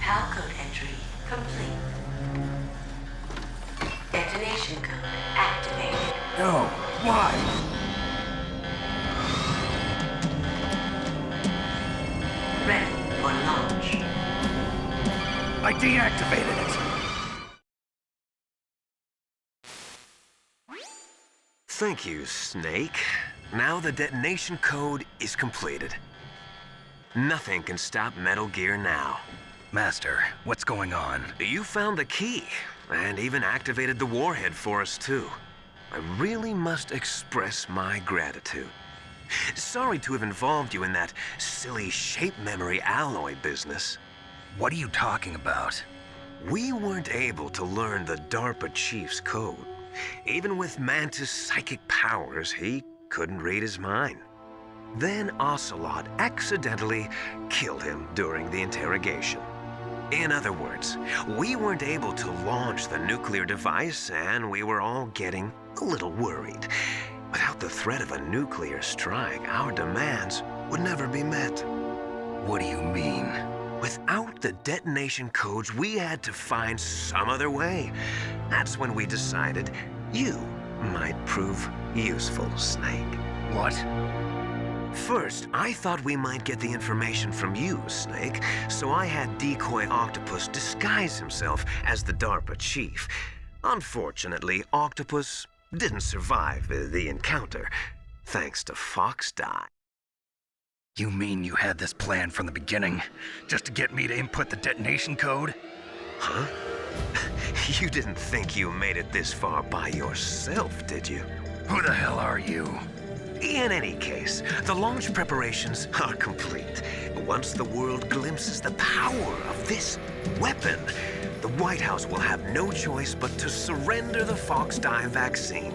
PAL code entry complete. Detonation code activated. No, why? Ready for launch. I deactivated it. Thank you, Snake. Now the detonation code is completed. Nothing can stop Metal Gear now. Master, what's going on? You found the key, and even activated the warhead for us, too. I really must express my gratitude. Sorry to have involved you in that silly shape memory alloy business. What are you talking about? We weren't able to learn the DARPA chief's code. Even with Mantis' psychic powers, he couldn't read his mind. Then Ocelot accidentally killed him during the interrogation. In other words, we weren't able to launch the nuclear device, and we were all getting a little worried. Without the threat of a nuclear strike, our demands would never be met. What do you mean? Without the detonation codes, we had to find some other way. That's when we decided you might prove useful, Snake. What? First, I thought we might get the information from you, Snake, so I had Decoy Octopus disguise himself as the DARPA chief. Unfortunately, Octopus didn't survive the encounter, thanks to Fox Die. You mean you had this plan from the beginning, just to get me to input the detonation code? Huh? You didn't think you made it this far by yourself, did you? Who the hell are you? In any case, the launch preparations are complete. Once the world glimpses the power of this weapon, the White House will have no choice but to surrender the Fox Die vaccine.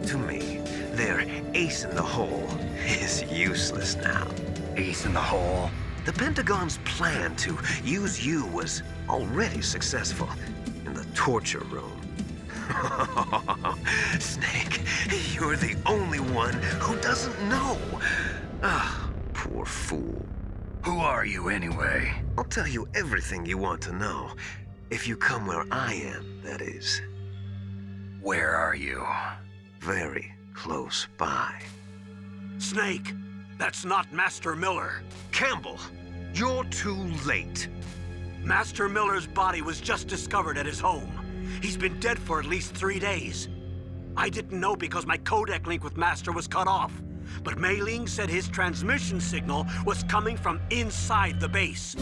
To me, their ace in the hole is useless now. Ace in the hole? The Pentagon's plan to use you was already successful in the torture room. Snake, you're the only one who doesn't know. Ah, poor fool. Who are you anyway? I'll tell you everything you want to know. If you come where I am, that is. Where are you? Very close by. Snake, that's not Master Miller. Campbell, you're too late. Master Miller's body was just discovered at his home. He's been dead for at least 3 days. I didn't know because my codec link with Master was cut off. But Mei Ling said his transmission signal was coming from inside the base.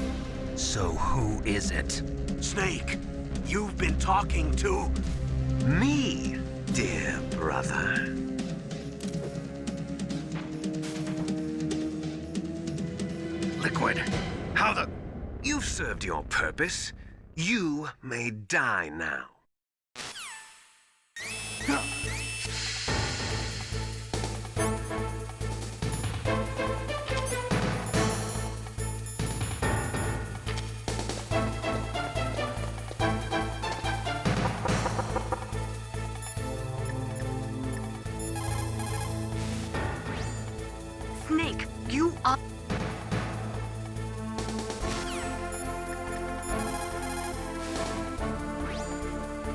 So who is it? Snake, you've been talking to... Me, dear brother. Liquid, how the... You've served your purpose. You may die now. Snake, you are...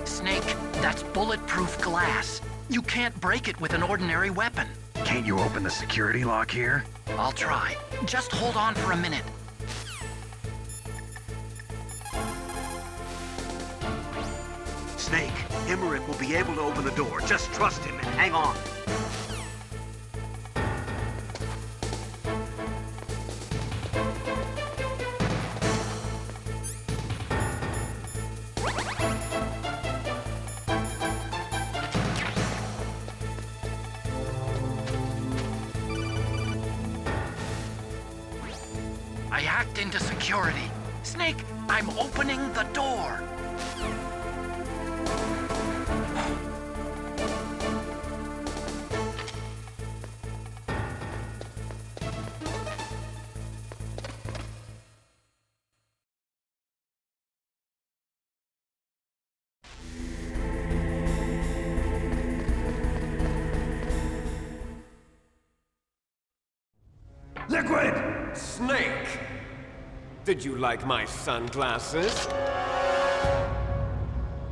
Snake, that's bulletproof glass. You can't break it with an ordinary weapon. Can't you open the security lock here? I'll try. Just hold on for a minute. Snake, Emmerich will be able to open the door. Just trust him and hang on. I hacked into security. Snake, I'm opening the door. Liquid! Snake! Did you like my sunglasses?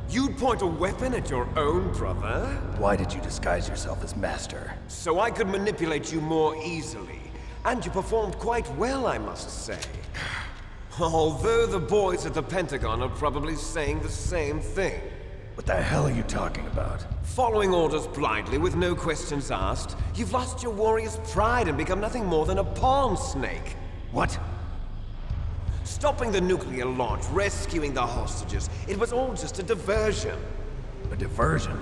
You'd point a weapon at your own brother? Why did you disguise yourself as Master? So I could manipulate you more easily. And you performed quite well, I must say. Although the boys at the Pentagon are probably saying the same thing. What the hell are you talking about? Following orders blindly with no questions asked, you've lost your warrior's pride and become nothing more than a pawn snake. What? Stopping the nuclear launch, rescuing the hostages, it was all just a diversion. A diversion?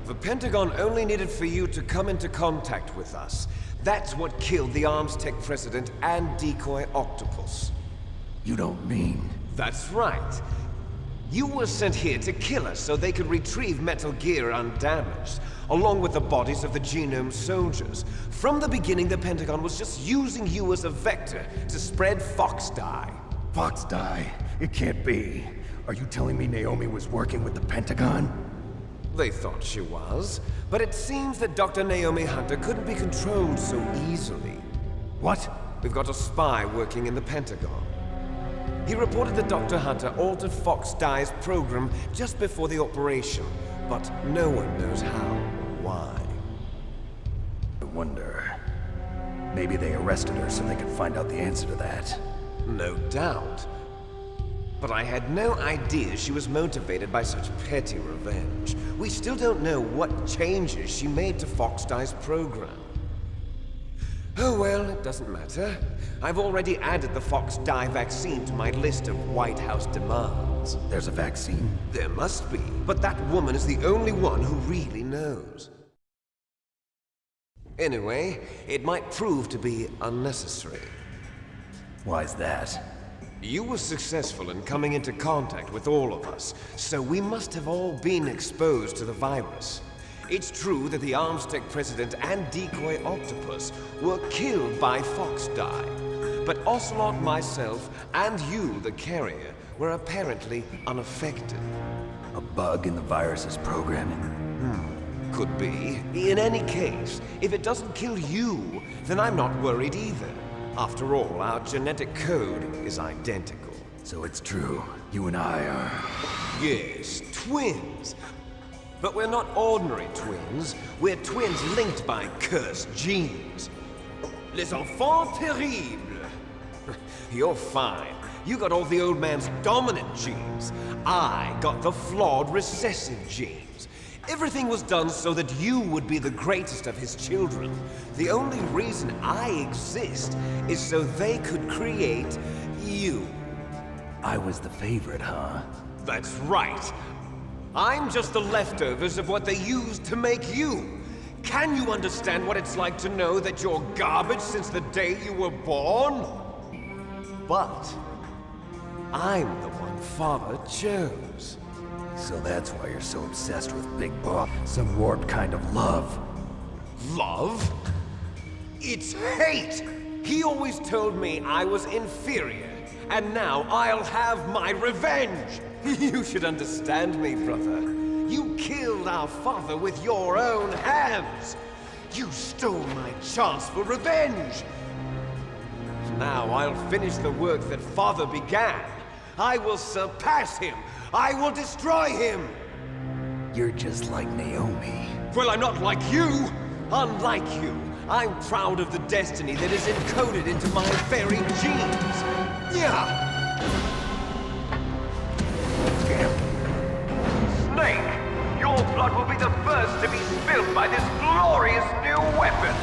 The Pentagon only needed for you to come into contact with us. That's what killed the Arms Tech president and decoy octopus. You don't mean... That's right. You were sent here to kill us so they could retrieve Metal Gear undamaged, along with the bodies of the Genome soldiers. From the beginning, the Pentagon was just using you as a vector to spread Fox dye. Fox dye? It can't be. Are you telling me Naomi was working with the Pentagon? They thought she was, but it seems that Dr. Naomi Hunter couldn't be controlled so easily. What? We've got a spy working in the Pentagon. He reported that Dr. Hunter altered Fox Dye's program just before the operation, but no one knows how or why. I wonder... Maybe they arrested her so they could find out the answer to that. No doubt. But I had no idea she was motivated by such petty revenge. We still don't know what changes she made to Fox Dye's program. Oh well, it doesn't matter. I've already added the Fox Dye vaccine to my list of White House demands. There's a vaccine? There must be, but that woman is the only one who really knows. Anyway, it might prove to be unnecessary. Why's that? You were successful in coming into contact with all of us, so we must have all been exposed to the virus. It's true that the Arms Tech president and decoy octopus were killed by Fox Dye, but Ocelot, myself, and you, the carrier, were apparently unaffected. A bug in the virus's programming? Could be. In any case, if it doesn't kill you, then I'm not worried either. After all, our genetic code is identical. So it's true. You and I are... Yes, twins. But we're not ordinary twins. We're twins linked by cursed genes. Les enfants terribles. You're fine. You got all the old man's dominant genes. I got the flawed recessive genes. Everything was done so that you would be the greatest of his children. The only reason I exist is so they could create you. I was the favorite, huh? That's right. I'm just the leftovers of what they used to make you. Can you understand what it's like to know that you're garbage since the day you were born? But I'm the one Father chose. So that's why you're so obsessed with Big Boss. Some warped kind of love. Love? It's hate! He always told me I was inferior, and now I'll have my revenge! You should understand me, brother. You killed our father with your own hands! You stole my chance for revenge! Now I'll finish the work that Father began. I will surpass him! I will destroy him! You're just like Naomi. Well, I'm not like you! Unlike you, I'm proud of the destiny that is encoded into my very genes! Yeah! Snake! Your blood will be the first to be spilled by this glorious new weapon!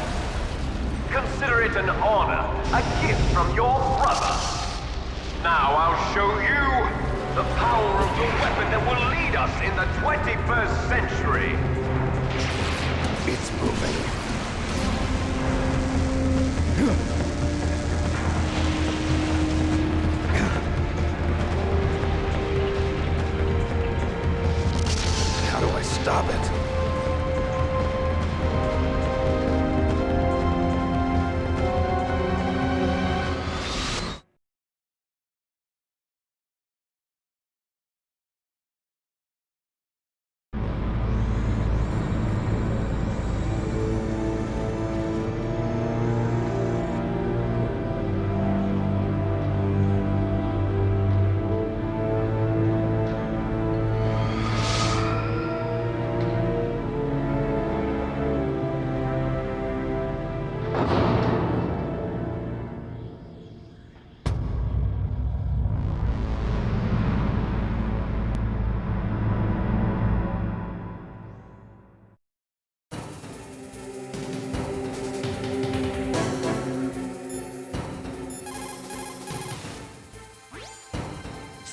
Consider it an honor, a gift from your brother! Now I'll show you the power of the weapon that will lead us in the 21st century! It's moving. How do I stop it?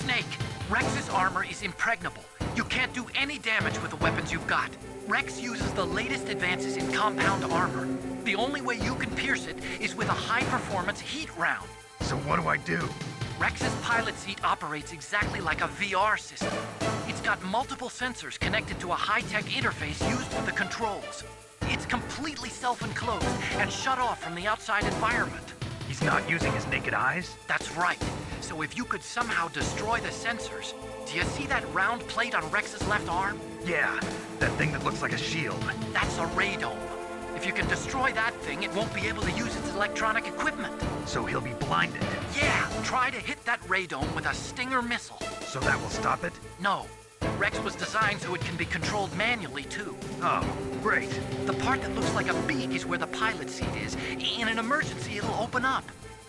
Snake, Rex's armor is impregnable. You can't do any damage with the weapons you've got. Rex uses the latest advances in compound armor. The only way you can pierce it is with a high-performance heat round. So what do I do? Rex's pilot seat operates exactly like a VR system. It's got multiple sensors connected to a high-tech interface used for the controls. It's completely self-enclosed and shut off from the outside environment. He's not using his naked eyes? That's right. So if you could somehow destroy the sensors... Do you see that round plate on Rex's left arm? Yeah, that thing that looks like a shield. That's a radome. If you can destroy that thing, it won't be able to use its electronic equipment. So he'll be blinded. Yeah, try to hit that radome with a Stinger missile. So that will stop it? No. Rex was designed so it can be controlled manually, too. Oh, great. The part that looks like a beak is where the pilot seat is. In an emergency, it'll open up.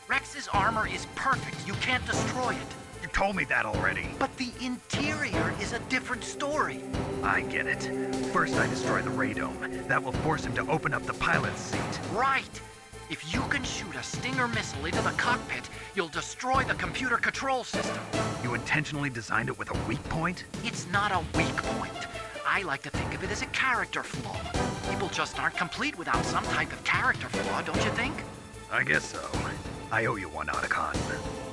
Rex's armor is perfect. You can't destroy it. You told me that already. But the interior is a different story. I get it. First I destroy the radome. That will force him to open up the pilot's seat. Right. If you can shoot a Stinger missile into the cockpit, you'll destroy the computer control system. You intentionally designed it with a weak point? It's not a weak point. I like to think of it as a character flaw. People just aren't complete without some type of character flaw, don't you think? I guess so. I owe you one, Otacon.